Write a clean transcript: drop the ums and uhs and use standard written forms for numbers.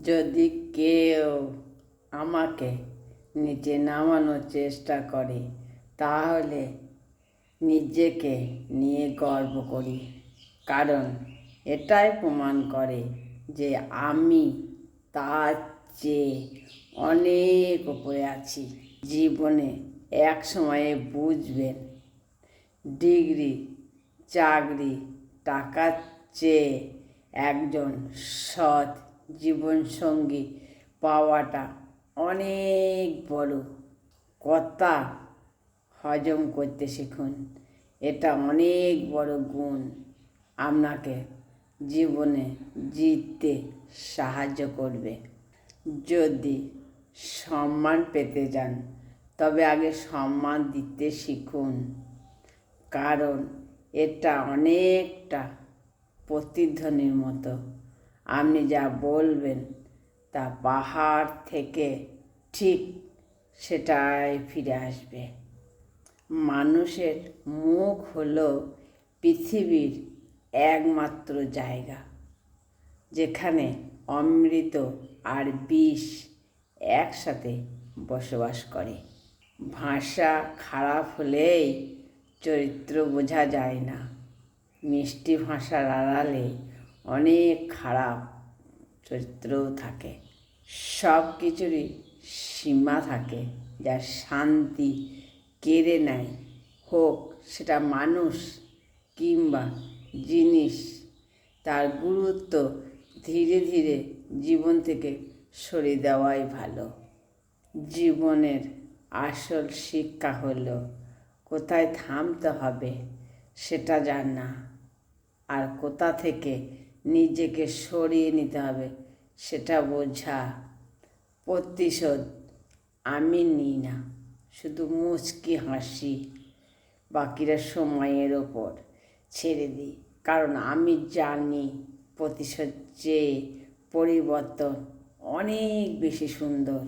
যদি কেউ আমাকে নিচে নামানোর চেষ্টা করে তাহলে নিজেকে নিয়ে গর্ব করি, কারণ এটাই প্রমাণ করে যে আমি তার চেয়ে অনেক উপরে আছি। জীবনে এক সময়ে বুঝবেন, ডিগ্রি, চাকরি, টাকার চেয়ে একজন সৎ জীবনসঙ্গী পাওয়াটা অনেক বড়। কথা হজম করতে শিখুন, এটা অনেক বড় গুণ, আপনাকে জীবনে জিততে সাহায্য করবে। যদি সম্মান পেতে যান তবে আগে সম্মান দিতে শিখুন, কারণ এটা অনেকটা প্রতিধ্বনির মতো। আপনি যা বলবেন তা পাহাড় থেকে ঠিক সেটাই ফিরে আসবে। মানুষের মুখ হলো পৃথিবীর একমাত্র জায়গা যেখানে অমৃত আর বিষ একসাথে বসবাস করে। ভাষা খারাপ হলেই চরিত্র বোঝা যায় না। মিষ্টি ভাষার আড়ালে অনেক খারাপ চরিত্রও থাকে। সব কিছুরই সীমা থাকে, যা শান্তি কেড়ে নেয়, হোক সেটা মানুষ কিংবা জিনিস। তার গুরুত্ব ধীরে ধীরে জীবন থেকে সরিয়ে দেওয়াই ভালো। জীবনের আসল শিক্ষা হলো কোথায় থামতে হবে সেটা জানা, আর কোথা থেকে নিজেকে সরিয়ে নিতে হবে সেটা বোঝা। প্রতিশোধ আমি নিই না, শুধু মুচকি হাসি, বাকিরা সময়ের ওপর ছেড়ে দিই, কারণ আমি জানি প্রতিশোধ চেয়ে পরিবর্তন অনেক বেশি সুন্দর।